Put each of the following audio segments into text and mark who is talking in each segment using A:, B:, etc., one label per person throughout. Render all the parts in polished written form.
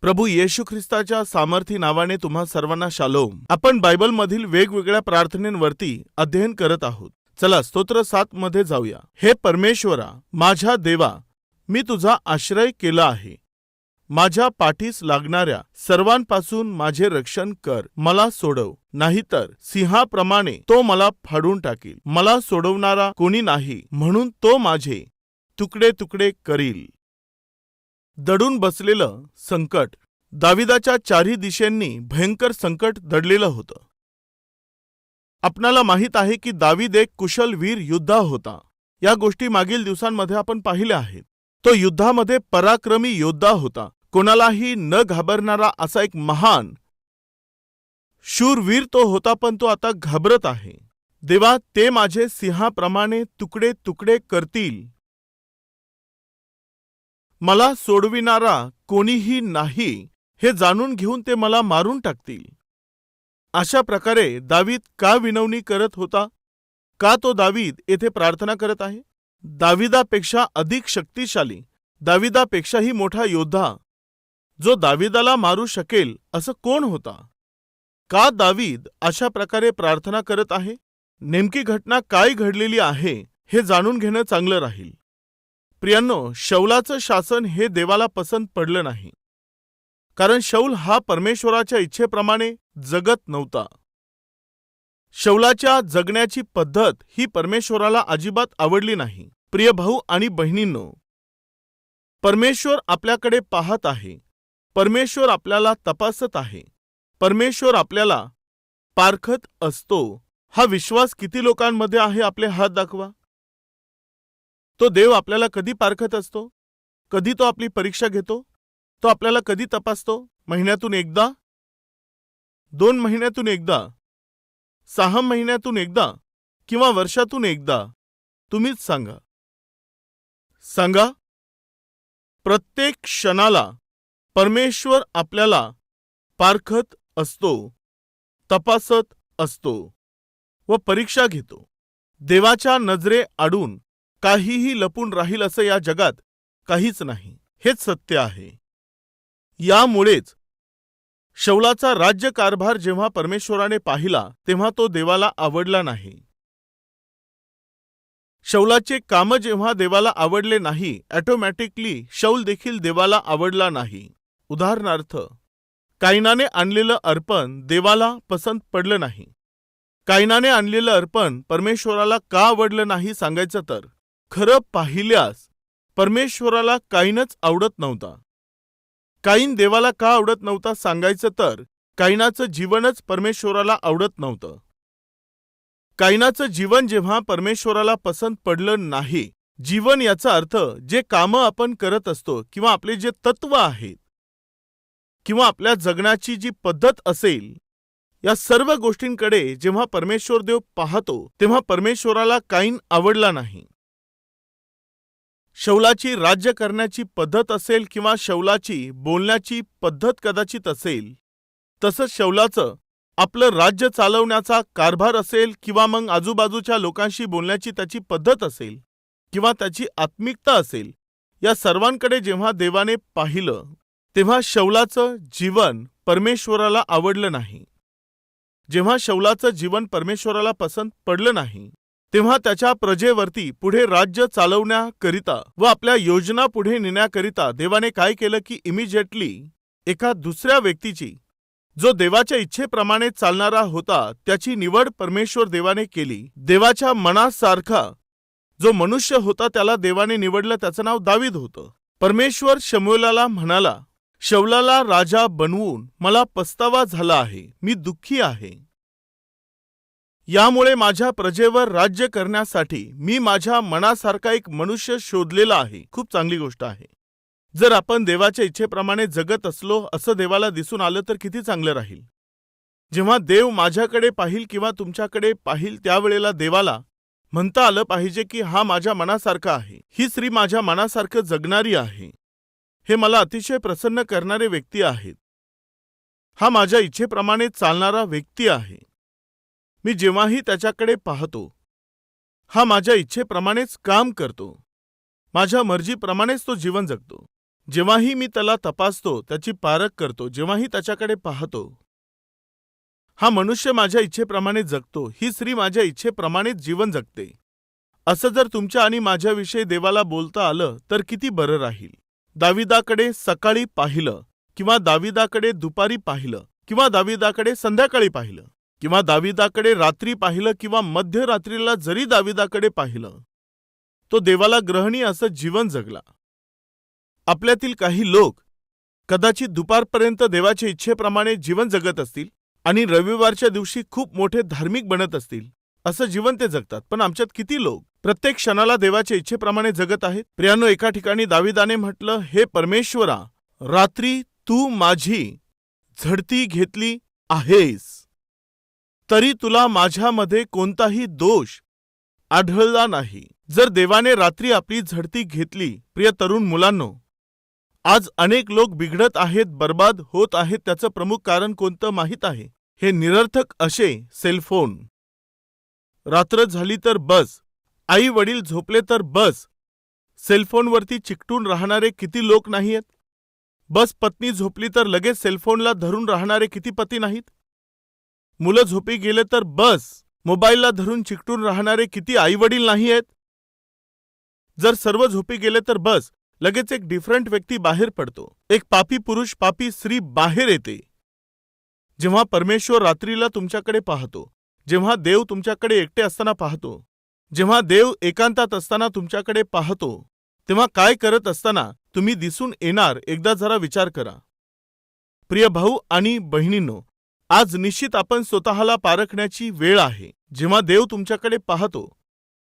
A: प्रभू येशू ख्रिस्ताच्या सामर्थी नावाने तुम्हा सर्वांना शालोम। आपण बायबलमधील वेगवेगळ्या प्रार्थनेंवरती अध्ययन करत आहोत। चला स्तोत्र 7 मध्ये जाऊया। हे परमेश्वरा, माझ्या देवा, मी तुझा आश्रय केला आहे। माझ्या पाठीस लागणाऱ्या सर्वांपासून माझे रक्षण कर। मला सोडव, नाहीतर सिंहाप्रमाणे तो मला फाडून टाकील। मला सोडवणारा कोणी नाही, म्हणून तो माझे तुकडे तुकडे करील। दडून बसलेलं संकट। दाविदाच्या चारही दिशेंनी भयंकर संकट दडलेलं होतं। आपणाला माहित आहे की दावीद एक कुशल वीर योद्धा होता। या गोष्टी मागील दिवसांमध्ये आपण पाहिल्या आहेत। तो युद्धामध्ये पराक्रमी योद्धा होता। कोणालाही न घाबरणारा असा एक महान शूरवीर तो होता, पण तो आता घाबरत आहे। देवा, ते माझे सिंहाप्रमाणे तुकडे तुकडे करतील। मला सोडविणारा कोणीही नाही हे जाणून घेऊन ते मला मारून टाकतील। अशा प्रकारे दावीद का विनवणी करत होता? का तो दावीद येथे प्रार्थना करत आहे? दाविदापेक्षा अधिक शक्तिशाली, दाविदापेक्षाही मोठा योद्धा जो दाविदाला मारू शकेल असं कोण होता? का दावीद अशा प्रकारे प्रार्थना करत आहे? नेमकी घटना काय घडलेली आहे हे जाणून घेणं चांगलं राहील। प्रियांनो, शौलाचं शासन हे देवाला पसंत पडलं नाही, कारण शौल हा परमेश्वराच्या इच्छेप्रमाणे जगत नव्हता। शौलाच्या जगण्याची पद्धत ही परमेश्वराला अजिबात आवडली नाही। प्रिय भाऊ आणि बहिणींनो, परमेश्वर आपल्याकडे पाहत आहे। परमेश्वर आपल्याला तपासत आहे। परमेश्वर आपल्याला पारखत असतो। हा विश्वास किती लोकांमध्ये आहे? आपले हात दाखवा। तो देव आपल्याला कधी पारखत असतो? कधी तो आपली परीक्षा घेतो? तो आपल्याला कधी तपासतो? महिन्यातून एकदा, 2 महिन्यातून एकदा, 6 महिन्यातून एकदा, किंवा वर्षातून एकदा? तुम्हीच सांगा। सांगा। प्रत्येक क्षणाला परमेश्वर आपल्याला पारखत असतो, तपासत असतो व परीक्षा घेतो। देवाच्या नजरे आडून काहीही लपून राहील असं या जगात काहीच नाही, हेच सत्य आहे। यामुळेच शौलाचा राज्यकारभार जेव्हा परमेश्वराने पाहिला तेव्हा तो देवाला आवडला नाही। शौलाचे काम जेव्हा देवाला आवडले नाही, ऑटोमॅटिकली शौल देखील देवाला आवडला नाही। उदाहरणार्थ, कायनाने आणलेलं अर्पण देवाला पसंत पडलं नाही। कायनाने आणलेलं अर्पण परमेश्वराला का आवडलं नाही सांगायचं तर खरं पाहिल्यास परमेश्वराला काईनच आवडत नव्हता। काईन देवाला का आवडत नव्हता सांगायचं तर काईनाचं जीवनच परमेश्वराला आवडत नव्हतं। काईनाचं जीवन जेव्हा परमेश्वराला पसंत पडलं नाही, जीवन याचा अर्थ जे कामं आपण करत असतो, किंवा आपले जे तत्व आहेत, किंवा आपल्या जगण्याची जी पद्धत असेल, या सर्व गोष्टींकडे जेव्हा परमेश्वर देव पाहतो तेव्हा परमेश्वराला काईन आवडला नाही। शौलाची राज्य करण्याची पद्धत असेल किंवा शौलाची बोलण्याची पद्धत कदाचित असेल, तसंच शौलाचं आपलं राज्य चालवण्याचा कारभार असेल, किंवा मग आजूबाजूच्या लोकांशी बोलण्याची त्याची पद्धत असेल, किंवा त्याची आत्मिकता असेल, या सर्वांकडे जेव्हा देवाने पाहिलं तेव्हा शौलाचं जीवन परमेश्वराला आवडलं नाही। जेव्हा शौलाचं जीवन परमेश्वराला पसंत पडलं नाही, तेव्हा त्याच्या प्रजेवरती पुढे राज्य चालवण्याकरिता व आपल्या योजना पुढे नेण्याकरिता देवाने काय केलं की इमिजिएटली एका दुसऱ्या व्यक्तीची, जो देवाच्या इच्छेप्रमाणे चालणारा होता, त्याची निवड परमेश्वर देवाने केली। देवाच्या मनासारखा जो मनुष्य होता त्याला देवाने निवडलं, त्याचं नाव दावीद होतं। परमेश्वर शमूएलाला म्हणाला, शौलाला राजा बनवून मला पस्तावा झाला आहे, मी दुःखी आहे। यामुळे माझ्या प्रजेवर राज्य करण्यासाठी मी माझ्या मनासारखा एक मनुष्य शोधलेला आहे। खूप चांगली गोष्ट आहे। जर आपण देवाच्या इच्छेप्रमाणे जगत असलो असं देवाला दिसून आलं तर किती चांगलं राहील। जेव्हा देव माझ्याकडे पाहिल किंवा तुमच्याकडे पाहिल, त्यावेळेला देवाला म्हणता आलं पाहिजे की हा माझ्या मनासारखा आहे, ही स्त्री माझ्या मनासारखं जगणारी आहे, हे मला अतिशय प्रसन्न करणारे व्यक्ती आहेत, हा माझ्या इच्छेप्रमाणे चालणारा व्यक्ती आहे। मी जेव्हाही त्याच्याकडे पाहतो, हा माझ्या इच्छेप्रमाणेच काम करतो, माझ्या मर्जीप्रमाणेच तो जीवन जगतो। जेव्हाही मी त्याला तपासतो, त्याची पारख करतो, जेव्हाही त्याच्याकडे पाहतो, हा मनुष्य माझ्या इच्छेप्रमाणे जगतो, ही स्त्री माझ्या इच्छेप्रमाणेच जीवन जगते, असं जर तुमच्या आणि माझ्याविषयी देवाला बोलता आलं तर किती बरं राहील. दाविदाकडे सकाळी पाहिलं किंवा दाविदाकडे दुपारी पाहिलं किंवा दाविदाकडे संध्याकाळी पाहिलं किंवा दाविदाकडे रात्री पाहिलं किंवा मध्यरात्रीला जरी दाविदाकडे पाहिलं, तो देवाला ग्रहणी असं जीवन जगला. आपल्यातील काही लोक कदाचित दुपारपर्यंत देवाच्या इच्छेप्रमाणे जीवन जगत असतील आणि रविवारच्या दिवशी खूप मोठे धार्मिक बनत असतील, असं जीवन ते जगतात. पण आमच्यात किती लोक प्रत्येक क्षणाला देवाच्या इच्छेप्रमाणे जगत आहेत? प्रियांनो, एका ठिकाणी दाविदाने म्हटलं, हे परमेश्वरा, रात्री तू माझी झडती घेतली आहेस, तरी तुला माझ्यामध्ये कोणताही दोष आढळला नाही. जर देवाने रात्री आपली झडती घेतली, प्रिय तरुण मुलांनो, आज अनेक लोक बिघडत आहेत, बर्बाद होत आहेत. त्याचं प्रमुख कारण कोणतं माहीत आहे? हे निरर्थक असे सेलफोन. रात्र झाली तर बस, आई वडील झोपले तर बस, सेलफोनवरती चिकटून राहणारे किती लोक नाहीत? बस, पत्नी झोपली तर लगेच सेलफोनला धरून राहणारे किती पती नाहीत? मुलं झोपी गेले तर बस, मोबाईलला धरून चिकटून राहणारे किती आई वडील नाही आहेत? जर सर्व झोपी गेले तर बस, लगेच एक डिफरंट व्यक्ती बाहेर पडतो, एक पापी पुरुष, पापी स्त्री बाहेर येते. जेव्हा परमेश्वर रात्रीला तुमच्याकडे पाहतो, जेव्हा देव तुमच्याकडे एकटे असताना पाहतो, जेव्हा देव एकांतात असताना तुमच्याकडे पाहतो, तेव्हा काय करत असताना तुम्ही दिसून येणार, एकदा जरा विचार करा. प्रिय भाऊ आणि बहिणींनो, आज निश्चित आपण स्वतःला पारखण्याची वेळ आहे. जेव्हा देव तुमच्याकडे पाहतो,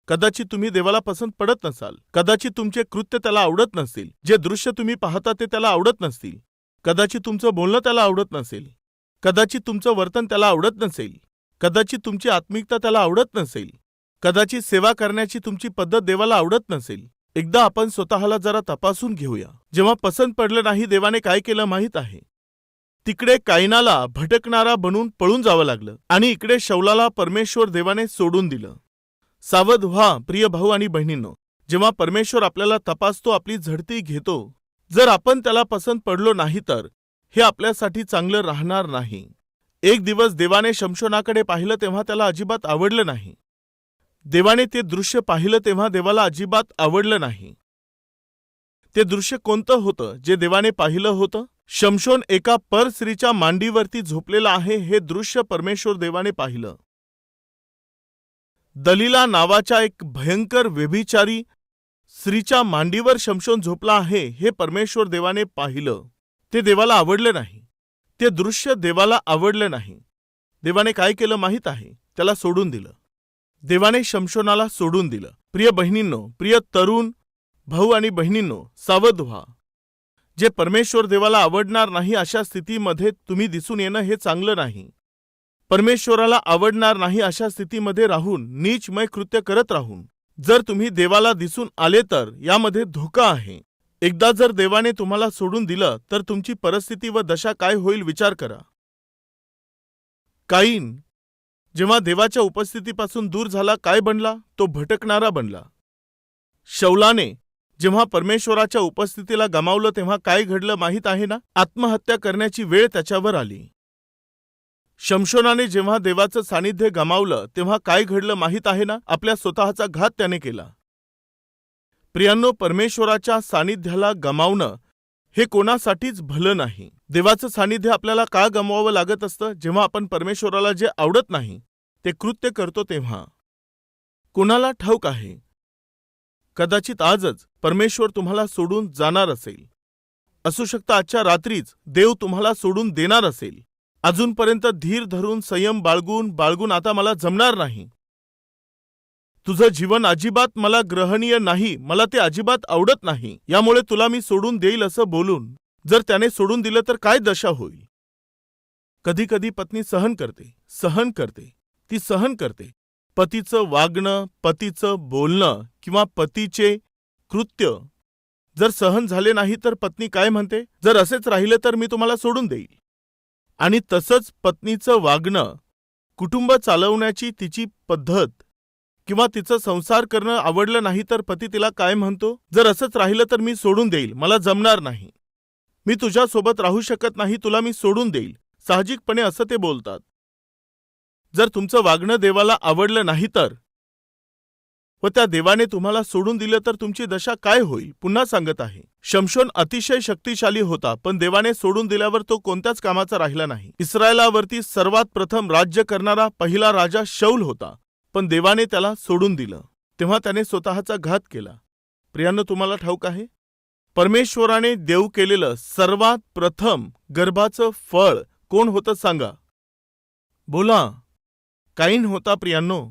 A: कदाचित तुम्ही देवाला पसंत पडत नसाल, कदाचित तुमचे कृत्य त्याला आवडत नसतील, जे दृश्य तुम्ही पाहता ते त्याला आवडत नसतील, कदाचित तुमचं बोलणं त्याला आवडत नसेल, कदाचित तुमचं वर्तन त्याला आवडत नसेल, कदाचित तुमची आत्मिकता त्याला आवडत नसेल, कदाचित सेवा करण्याची तुमची पद्धत देवाला आवडत नसेल. एकदा आपण स्वतःला जरा तपासून घेऊया. जेव्हा पसंत पडलं नाही, देवाने काय केलं माहीत आहे? तिकडे कायनाला भटकणारा बनून पळून जावं लागलं आणि इकडे शौलाला परमेश्वर देवाने सोडून दिलं. सावध व्हा प्रिय भाऊ आणि बहिणींनो, जेव्हा परमेश्वर आपल्याला तपासतो, आपली झडती घेतो, जर आपण त्याला पसंत पडलो नाही तर हे आपल्यासाठी चांगलं राहणार नाही. एक दिवस देवाने शमशोनाकडे पाहिलं तेव्हा त्याला अजिबात आवडलं नाही. देवाने ते दृश्य पाहिलं तेव्हा देवाला अजिबात आवडलं नाही. ते दृश्य कोणतं होतं जे देवाने पाहिलं होतं? शमशोन एका परस्त्रीच्या मांडीवरती झोपलेला आहे, हे दृश्य परमेश्वर देवाने पाहिलं. दलीला नावाच्या एक भयंकर व्यभिचारी स्त्रीच्या मांडीवर शमशोन झोपला आहे, हे परमेश्वर देवाने पाहिलं. ते देवाला आवडलं नाही. ते दृश्य देवाला आवडलं नाही. देवाने काय केलं माहीत आहे? त्याला सोडून दिलं. देवाने शमशोनाला सोडून दिलं. प्रिय बहिणींनो, प्रिय तरुण भाऊ आणि बहिणींनो, सावध व्हा. जे परमेश्वर देवाला आवडणार नाही अशा स्थितीमध्ये तुम्ही दिसून येणं हे चांगलं नाही. परमेश्वराला आवडणार नाही अशा स्थितीमध्ये राहून, नीचमय कृत्य करत राहून जर तुम्ही देवाला दिसून आले तर यामध्ये धोका आहे. एकदा जर देवाने तुम्हाला सोडून दिलं तर तुमची परिस्थिती व दशा काय होईल विचार करा. काईन जेव्हा देवाच्या उपस्थितीपासून दूर झाला, काय बनला? तो भटकणारा बनला. शौलाने जेव्हा परमेश्वराच्या उपस्थितीला गमावलं तेव्हा काय घडलं माहीत आहे ना? आत्महत्या करण्याची वेळ त्याच्यावर आली. शमशोनाने जेव्हा देवाचं सानिध्य गमावलं तेव्हा काय घडलं माहीत आहे ना? आपल्या स्वतःचा घात त्याने केला. प्रियांनो, परमेश्वराच्या सानिध्याला गमावणं हे कोणासाठीच भलं नाही. देवाचं सानिध्य आपल्याला का गमवावं लागत असतं? जेव्हा आपण परमेश्वराला जे आवडत नाही ते कृत्य करतो तेव्हा. कोणाला ठाऊक आहे, कदाचित आजच परमेश्वर तुम्हाला सोडून जाणार असेल. असू शकतं आजच्या रात्रीच देव तुम्हाला सोडून देणार असेल. अजूनपर्यंत धीर धरून संयम बाळगून आता मला जमणार नाही, तुझं जीवन अजिबात मला ग्रहणीय नाही, मला ते अजिबात आवडत नाही, यामुळे तुला मी सोडून देईल असं बोलून जर त्याने सोडून दिलं तर काय दशा होईल? कधी कधी पत्नी सहन करते, ती सहन करते. पतीचं वागणं, पतीचं बोलणं किंवा पतीचे कृत्य जर सहन झाले नाही तर पत्नी काय म्हणते? जर असेच राहिलं तर मी तुम्हाला सोडून देईल. आणि तसंच पत्नीचं वागणं, कुटुंब चालवण्याची तिची पद्धत किंवा तिचं संसार करणं आवडलं नाही तर पती तिला काय म्हणतो, जर असंच राहिलं तर मी सोडून देईल, मला जमणार नाही, मी तुझ्यासोबत राहू शकत नाही, तुला मी सोडून देईल. साहजिकपणे असं ते बोलतात. जर तुमचं वागणं देवाला आवडलं नाही तर, व त्या देवाने तुम्हाला सोडून दिलं तर तुमची दशा काय होईल? पुन्हा सांगत आहे, शमशोन अतिशय शक्तिशाली होता, पण देवाने सोडून दिल्यावर तो कोणत्याच कामाचा राहिला नाही. इस्रायलावरती सर्वात प्रथम राज्य करणारा पहिला राजा शौल होता, पण देवाने त्याला सोडून दिलं, तेव्हा त्याने स्वतःचा घात केला. प्रियांनो, तुम्हाला ठाऊक आहे, परमेश्वराने देऊ केलेलं सर्वात प्रथम गर्भाचं फळ कोण होतं सांगा? बोला. काईन होता प्रियांनो.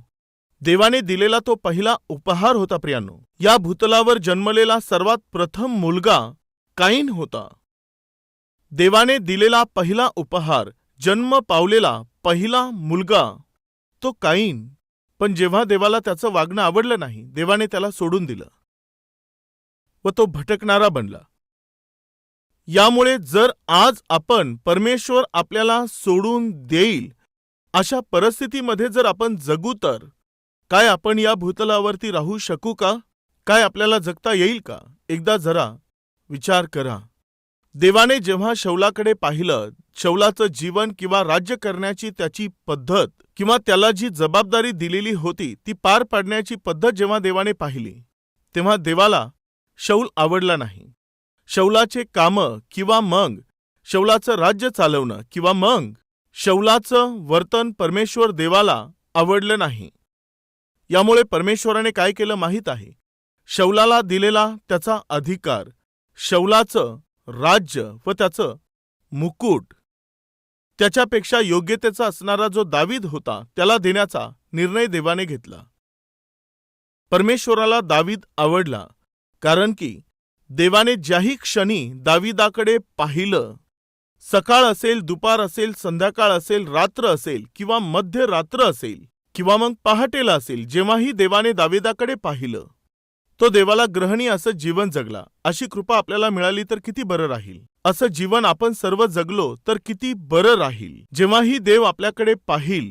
A: देवाने दिलेला तो पहिला उपहार होता प्रियांनो. या भूतलावर जन्मलेला सर्वात प्रथम मुलगा काईन होता. देवाने दिलेला पहिला उपहार, जन्म पावलेला पहिला मुलगा तो काईन. पण जेव्हा देवाला त्याचं वागणं आवडलं नाही, देवाने त्याला सोडून दिलं व तो भटकणारा बनला. यामुळे जर आज आपण परमेश्वर आपल्याला सोडून देईल अशा परिस्थितीमध्ये जर आपण जगू तर काय आपण या भूतलावरती राहू शकू का? काय आपल्याला जगता येईल का? एकदा जरा विचार करा. देवाने जेव्हा शौलाकडे पाहिलं, शौलाचं जीवन किंवा राज्य करण्याची त्याची पद्धत किंवा त्याला जी जबाबदारी दिलेली होती ती पार पाडण्याची पद्धत जेव्हा देवाने पाहिली, तेव्हा देवाला शौल आवडला नाही. शौलाचे कामं किंवा मग शौलाचं राज्य चालवणं किंवा मग शौलाचं वर्तन परमेश्वर देवाला आवडलं नाही. यामुळे परमेश्वराने काय केलं माहीत आहे? शौलाला दिलेला त्याचा अधिकार, शौलाचं राज्य व त्याचं मुकुट त्याच्यापेक्षा योग्यतेचा असणारा जो दावीद होता त्याला देण्याचा निर्णय देवाने घेतला. परमेश्वराला दावीद आवडला, कारण की देवाने ज्याही क्षणी दावीदाकडे पाहिलं, सकाळ असेल, दुपार असेल, संध्याकाळ असेल, रात्र असेल किंवा मध्यरात्र असेल किंवा मग पहाटेला असेल, जेव्हाही देवाने दावीदाकडे पाहिलं, तो देवाला ग्रहणी असं जीवन जगला. अशी कृपा आपल्याला मिळाली तर किती बरं राहील. असं जीवन आपण सर्व जगलो तर किती बरं राहील. जेव्हाही देव आपल्याकडे पाहिल,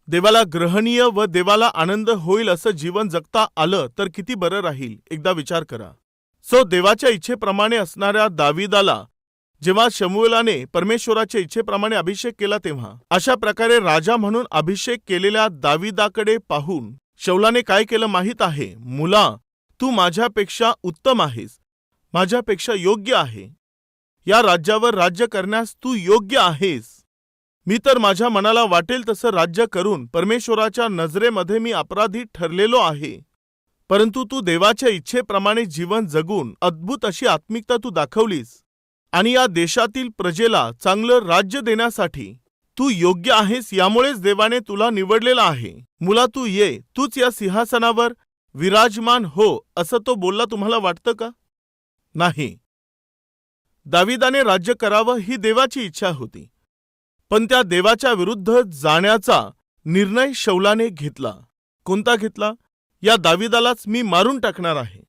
A: देवाला ग्रहणीय व देवाला आनंद होईल असं जीवन जगता आलं तर किती बरं राहील. एकदा विचार करा. देवाच्या इच्छेप्रमाणे असणाऱ्या दावीदाला जेव्हा शमूएलाने परमेश्वराच्या इच्छेप्रमाणे अभिषेक केला, तेव्हा अशा प्रकारे राजा म्हणून अभिषेक केलेल्या दावीदाकडे पाहून शौलाने काय केलं माहीत आहे? मुला, तू माझ्यापेक्षा उत्तम आहेस, माझ्यापेक्षा योग्य आहे, या राज्यावर राज्य करण्यास तू योग्य आहेस. मी तर माझ्या मनाला वाटेल तसं राज्य करून परमेश्वराच्या नजरेमध्ये मी अपराधी ठरलेलो आहे, परंतु तू देवाच्या इच्छेप्रमाणे जीवन जगून अद्भुत अशी आत्मिकता तू दाखवलीस आणि या देशातील प्रजेला चांगलं राज्य देण्यासाठी तू योग्य आहेस. यामुळेच देवाने तुला निवडलेला आहे. मुला, तू ये, तूच या सिंहासनावर विराजमान हो, असं तो बोलला. तुम्हाला वाटतं का? नाही. दावीदाने राज्य करावं ही देवाची इच्छा होती, पण त्या देवाच्या विरुद्ध जाण्याचा निर्णय शौलाने घेतला. कोणता घेतला? या दावीदालाच मी मारून टाकणार आहे,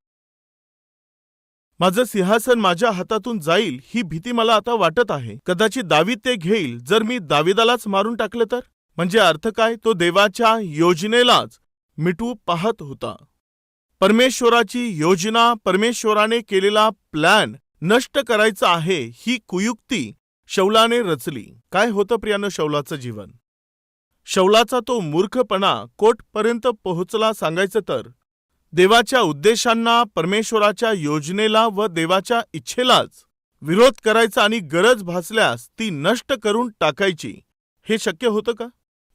A: माझं सिंहासन माझ्या हातातून जाईल ही भीती मला आता वाटत आहे. कदाचित दावीद ते घेईल जर मी दावीदालाच मारून टाकलं तर. म्हणजे अर्थ काय? तो देवाच्या योजनेलाच मिटवू पाहत होता. परमेश्वराची योजना, परमेश्वराने केलेला प्लॅन नष्ट करायचा आहे ही कुयुक्ती शौलाने रचली. काय होतं प्रियानो शौलाचं जीवन? शौलाचा तो मूर्खपणा कोठपर्यंत पोहोचला सांगायचं तर, देवाच्या उद्देशांना, परमेश्वराच्या योजनेला व देवाच्या इच्छेलाच विरोध करायचा आणि गरज भासल्यास ती नष्ट करून टाकायची. हे शक्य होतं का?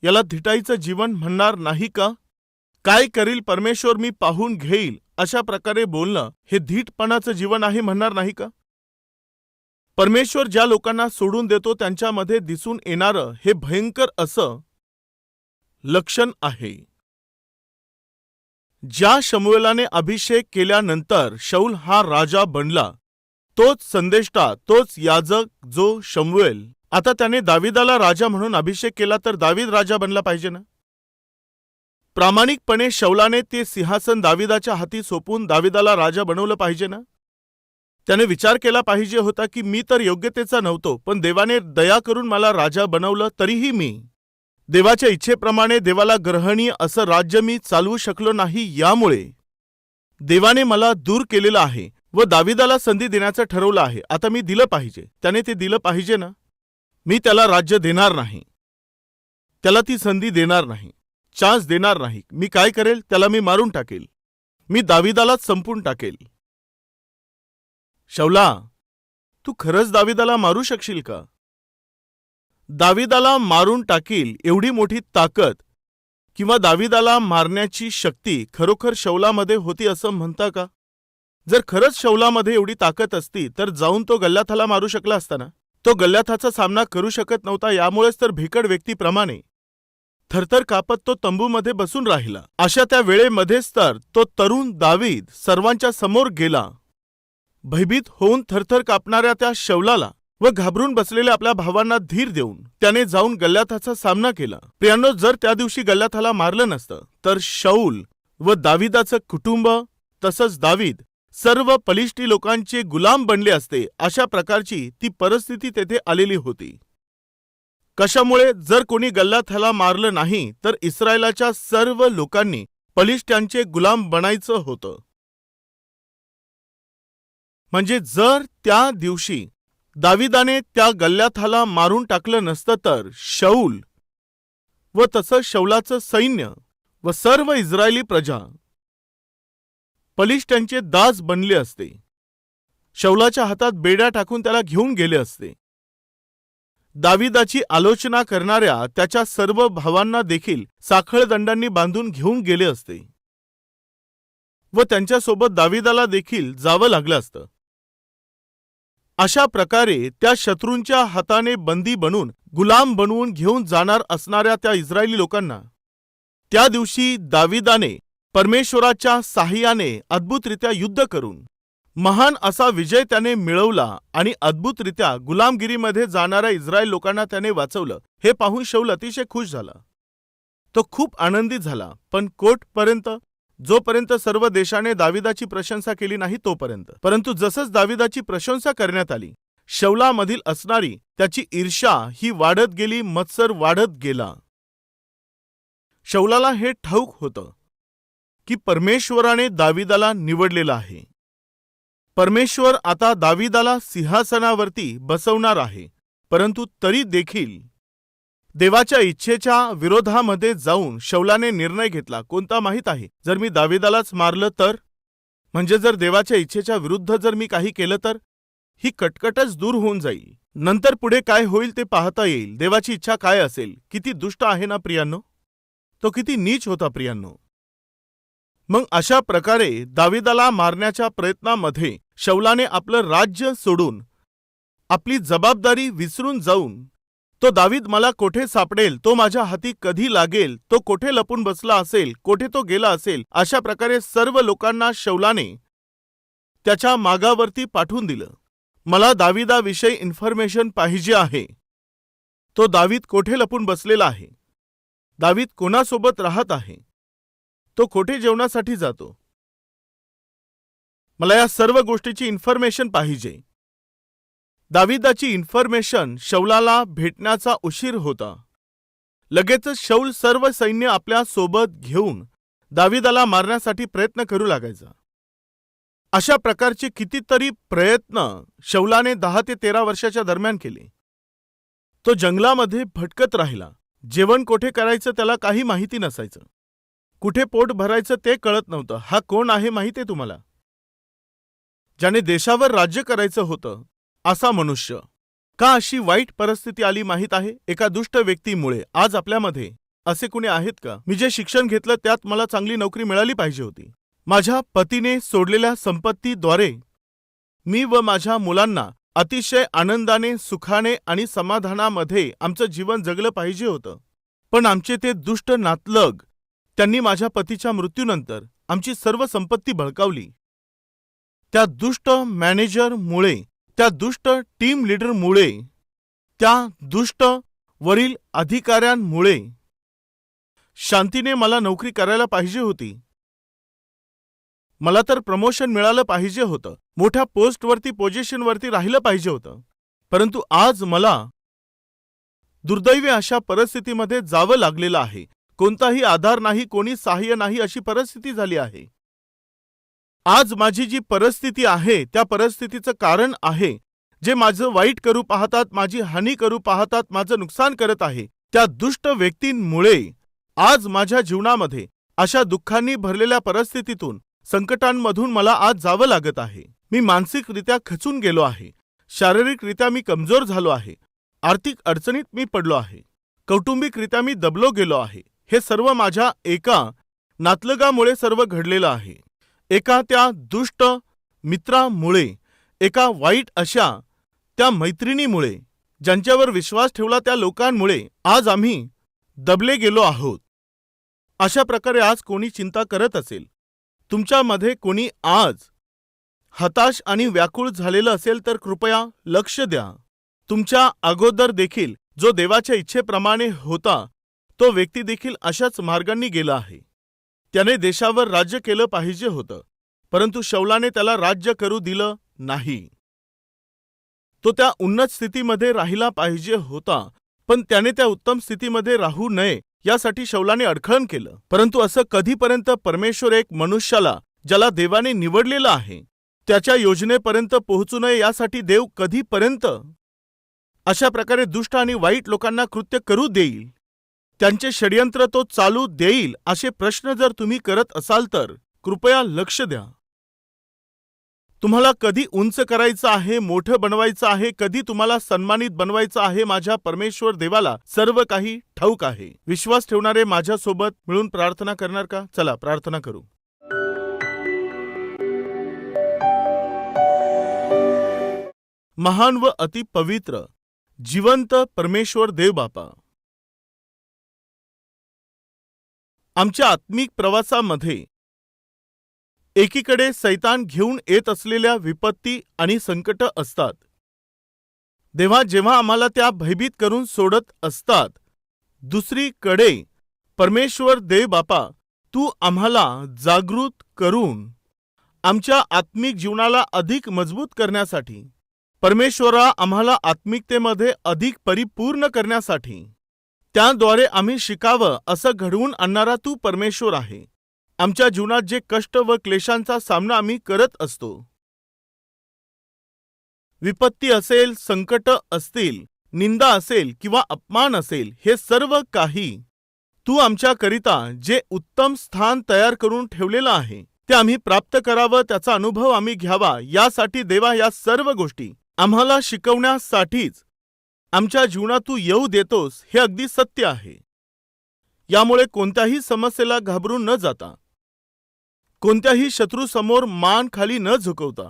A: याला धिटाईचं जीवन म्हणणार नाही का? काय करील परमेश्वर मी पाहून घेईल अशा प्रकारे बोलणं हे धीटपणाचं जीवन आहे म्हणणार नाही का? परमेश्वर ज्या लोकांना सोडून देतो त्यांच्यामध्ये दिसून येणारं हे भयंकर असं लक्षण आहे. ज्या शमूएलाने अभिषेक केल्यानंतर शौल हा राजा बनला, तोच संदेष्टा, तोच याजक जो शमूएल. आता त्याने दावीदाला राजा म्हणून अभिषेक केला तर दावीद राजा बनला पाहिजे ना? प्रामाणिकपणे शौलाने ते सिंहासन दावीदाच्या हाती सोपून दावीदाला राजा बनवलं पाहिजे ना? त्याने विचार केला पाहिजे होता की मी तर योग्यतेचा नव्हतो, पण देवाने दया करून मला राजा बनवलं, तरीही मी देवाच्या इच्छेप्रमाणे देवाला ग्रहणीय असं राज्य मी चालवू शकलो नाही, यामुळे देवाने मला दूर केलेलं आहे व दाविदाला संधी देण्याचं ठरवलं आहे. आता मी दिलं पाहिजे, त्याने ते दिलं पाहिजे ना. मी त्याला राज्य देणार नाही, त्याला ती संधी देणार नाही, चान्स देणार नाही. मी काय करेल, त्याला मी मारून टाकेल, मी दाविदालाच संपून टाकेल. शौला, तू खरंच दाविदाला मारू शकशील का? दाविदाला मारून टाकील एवढी मोठी ताकद किंवा दाविदाला मारण्याची शक्ती खरोखर शौलामध्ये होती असं म्हणता का? जर खरंच शौलामध्ये एवढी ताकद असती तर जाऊन तो गल्ल्याथाला मारू शकला असता ना. तो गल्ल्याथाचा सामना करू शकत नव्हता, यामुळेच तर भिकड व्यक्तीप्रमाणे थरथर कापत तो तंबूमध्ये बसून राहिला. अशा त्या वेळेमध्येच तर तो तरुण दावीद सर्वांच्या समोर गेला. भयभीत होऊन थरथर कापणाऱ्या त्या शौलाला व घाबरून बसलेल्या आपल्या भावांना धीर देऊन त्याने जाऊन गल्ल्याथाचा सामना केला. प्रियांनो, जर त्या दिवशी गल्ल्याथाला मारलं नसतं तर शौल व दाविदाचं कुटुंब तसंच दावीद सर्व पलिष्टी लोकांचे गुलाम बनले असते. अशा प्रकारची ती परिस्थिती तेथे आलेली होती. कशामुळे? जर कोणी गल्ल्याथाला मारलं नाही तर इस्रायलाच्या सर्व लोकांनी पलिष्ट्यांचे गुलाम बनायचं होतं. म्हणजे जर त्या दिवशी दाविदाने त्या गल्ल्याथाला मारून टाकलं नसतं तर शौल व तसं शौलाचं सैन्य व सर्व इस्रायली प्रजा पलिष्ट्यांचे दास बनले असते. शौलाच्या हातात बेड्या टाकून त्याला घेऊन गेले असते. दाविदाची आलोचना करणाऱ्या त्याच्या सर्व भावांना देखील साखळदंडांनी बांधून घेऊन गेले असते व त्यांच्यासोबत दाविदाला देखील जावं लागलं असतं. अशा प्रकारे त्या शत्रूंच्या हाताने बंदी बनून गुलाम बनवून घेऊन जाणार असणाऱ्या त्या इस्रायली लोकांना त्या दिवशी दाविदाने परमेश्वराच्या साहाय्याने अद्भुतरित्या युद्ध करून महान असा विजय त्याने मिळवला आणि अद्भुतरित्या गुलामगिरीमध्ये जाणाऱ्या इस्रायल लोकांना त्याने वाचवलं. हे पाहून शौल अतिशय खुश झाला. तो खूप आनंदित झाला. पण कोर्टपर्यंत, जोपर्यंत सर्व देशाने दाविदाची प्रशंसा केली नाही तोपर्यंत. परंतु जसंच दाविदाची प्रशंसा करण्यात आली, शौलामधील असणारी त्याची ईर्ष्या ही वाढत गेली, मत्सर वाढत गेला. शौलाला हे ठाऊक होतं की परमेश्वराने दाविदाला निवडलेलं आहे. परमेश्वर आता दाविदाला सिंहासनावरती बसवणार आहे. परंतु तरी देखील देवाच्या इच्छेच्या विरोधामध्ये जाऊन शौलाने निर्णय घेतला. कोणता माहीत आहे? जर मी दाविदालाच मारलं तर, म्हणजे जर देवाच्या इच्छेच्या विरुद्ध जर मी काही केलं तर ही कटकटच दूर होऊन जाईल. नंतर पुढे काय होईल ते पाहता येईल. देवाची इच्छा काय असेल? किती दुष्ट आहे ना प्रियांनो, तो किती नीच होता प्रियांनो. मग अशा प्रकारे दाविदाला मारण्याच्या प्रयत्नामध्ये शौलाने आपलं राज्य सोडून, आपली जबाबदारी विसरून जाऊन, तो दावीद मला कोठे सापडेल, तो माझ्या हाती कधी लागेल, तो कोठे लपून बसला असेल, कोठे तो गेला असेल, अशा प्रकारे सर्व लोकांना शौलाने त्याच्या मागावरती पाठवून दिलं. मला दाविदाविषयी इन्फॉर्मेशन पाहिजे आहे. तो दावीद कोठे लपून बसलेला आहे, दावीद कोणासोबत राहत आहे, तो कोठे जेवणासाठी जातो, मला या सर्व गोष्टीची इन्फॉर्मेशन पाहिजे. दाविदाची इन्फॉर्मेशन शौलाला भेटण्याचा उशीर होता. लगेचच शौल सर्व सैन्य आपल्या सोबत घेऊन दाविदाला मारण्यासाठी प्रयत्न करू लागायचा. अशा प्रकारचे कितीतरी प्रयत्न शौलाने 10 ते 13 वर्षाच्या दरम्यान केले. तो जंगलामध्ये भटकत राहिला. जेवण कोठे करायचं त्याला काही माहिती नसायचं, कुठे पोट भरायचं ते कळत नव्हतं. हा कोण आहे माहिती आहे तुम्हाला? ज्याने देशावर राज्य करायचं होतं असा मनुष्य. का अशी वाईट परिस्थिती आली माहीत आहे? एका दुष्ट व्यक्तीमुळे. आज आपल्यामध्ये असे कुणी आहेत का? मी जे शिक्षण घेतलं त्यात मला चांगली नोकरी मिळाली पाहिजे होती. माझ्या पतीने सोडलेल्या संपत्तीद्वारे मी व माझ्या मुलांना अतिशय आनंदाने, सुखाने आणि समाधानामध्ये आमचं जीवन जगलं पाहिजे होतं. पण आमचे ते दुष्ट नातलग त्यांनी माझ्या पतीच्या मृत्यूनंतर आमची सर्व संपत्ती बळकावली. त्या दुष्ट मॅनेजरमुळे, त्या दुष्ट टीम लीडरमुळे, त्या दुष्ट वरील अधिकाऱ्यांमुळे शांतीने मला नोकरी करायला पाहिजे होती. मला तर प्रमोशन मिळालं पाहिजे होतं, मोठ्या पोस्टवरती, पोझिशनवरती राहिलं पाहिजे होतं. परंतु आज मला दुर्दैवी अशा परिस्थितीमध्ये जावं लागलेलं आहे. कोणताही आधार नाही, कोणी सहाय्य नाही अशी परिस्थिती झाली आहे. आज माझी जी परिस्थिती आहे त्या परिस्थितीचं कारण आहे जे माझं वाईट करू पाहतात, माझी हानी करू पाहतात, माझं नुकसान करत आहे त्या दुष्ट व्यक्तींमुळे आज माझ्या जीवनामध्ये अशा दुःखांनी भरलेल्या परिस्थितीतून, संकटांमधून मला आज जावं लागत आहे. मी मानसिकरित्या खचून गेलो आहे, शारीरिकरित्या मी कमजोर झालो आहे, आर्थिक अडचणीत मी पडलो आहे, कौटुंबिकरित्या मी दबलो गेलो आहे. हे सर्व माझ्या एका नातलगामुळे सर्व घडलेलं आहे. एका त्या दुष्ट मित्रामुळे, एका वाईट अशा त्या मैत्रिणीमुळे, ज्यांच्यावर विश्वास ठेवला त्या लोकांमुळे आज आम्ही दबले गेलो आहोत. अशा प्रकारे आज कोणी चिंता करत असेल, तुमच्यामध्ये कोणी आज हताश आणि व्याकुळ झालेलं असेल तर कृपया लक्ष द्या. तुमच्या अगोदर देखील जो देवाच्या इच्छेप्रमाणे होता तो व्यक्ती देखील अशाच मार्गांनी गेला आहे. त्याने देशावर राज्य केलं पाहिजे होतं, परंतु शौलाने त्याला राज्य करू दिलं नाही. तो त्या उन्नत स्थितीमध्ये राहिला पाहिजे होता, पण त्याने त्या उत्तम स्थितीमध्ये राहू नये यासाठी शौलाने अडखळण केलं. परंतु असं कधीपर्यंत परमेश्वर एक मनुष्याला ज्याला देवाने निवडलेलं आहे त्याच्या योजनेपर्यंत पोहोचू नये यासाठी देव कधीपर्यंत अशा प्रकारे दुष्ट आणि वाईट लोकांना कृत्य करू देईल, त्यांचे षड्यंत्र तो चालू देईल, असे प्रश्न जर तुम्ही करत असाल तर कृपया लक्ष द्या. तुम्हाला कधी उंच करायचं आहे, मोठं बनवायचं आहे, कधी तुम्हाला सन्मानित बनवायचं आहे, माझ्या परमेश्वर देवाला सर्व काही ठाऊक आहे. विश्वास ठेवणारे माझ्यासोबत मिळून प्रार्थना करणार का? चला प्रार्थना करू. महान व अति पवित्र जिवंत परमेश्वर देव बापा, आमच्या आत्मिक प्रवासामध्ये एकीकडे सैतान घेऊन येत असलेल्या विपत्ती आणि संकट असतात. देवा, जेव्हा आम्हाला त्या भयभीत करून सोडत असतात, दुसरीकडे परमेश्वर देव बापा, तू आम्हाला जागृत करून आमच्या आत्मिक जीवनाला अधिक मजबूत करण्यासाठी, परमेश्वरा आम्हाला आत्मिकतेमध्ये अधिक परिपूर्ण करण्यासाठी, त्याद्वारे आम्ही शिकावं असं घडवून आणणारा तू परमेश्वर आहे. आमच्या जीवनात जे कष्ट व क्लेशांचा सामना आम्ही करत असतो, विपत्ती असेल, संकट असतील, निंदा असेल किंवा अपमान असेल, हे सर्व काही तू आमच्याकरिता जे उत्तम स्थान तयार करून ठेवलेलं आहे ते आम्ही प्राप्त करावं, त्याचा अनुभव आम्ही घ्यावा, यासाठी देवा या सर्व गोष्टी आम्हाला शिकवण्यासाठीच आमच्या जीवनात तू येऊ देतोस, हे अगदी सत्य आहे. यामुळे कोणत्याही समस्येला घाबरून न जाता, कोणत्याही शत्रूसमोर मान खाली न झुकवता,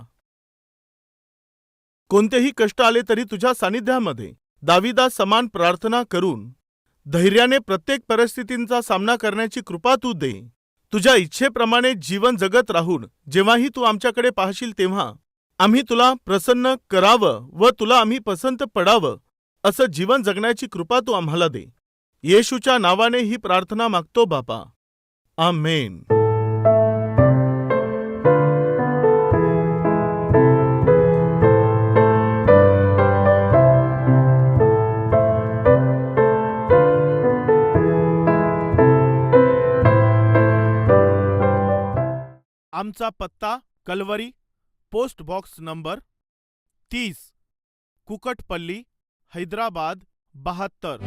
A: कोणतेही कष्ट आले तरी तुझ्या सानिध्यामध्ये दाविदा समान प्रार्थना करून धैर्याने प्रत्येक परिस्थितींचा सामना करण्याची कृपा तू दे. तुझ्या इच्छेप्रमाणे जीवन जगत राहून जेव्हाही तू आमच्याकडे पाहशील तेव्हा आम्ही तुला प्रसन्न करावं व तुला आम्ही पसंत पडावं असं जीवन जगण्याची कृपा तू आम्हाला दे. येशूच्या नावाने ही प्रार्थना मागतो बापा, आमेन. आमचा पत्ता Calvary, post box number 30, Kukatpally, Hyderabad 72.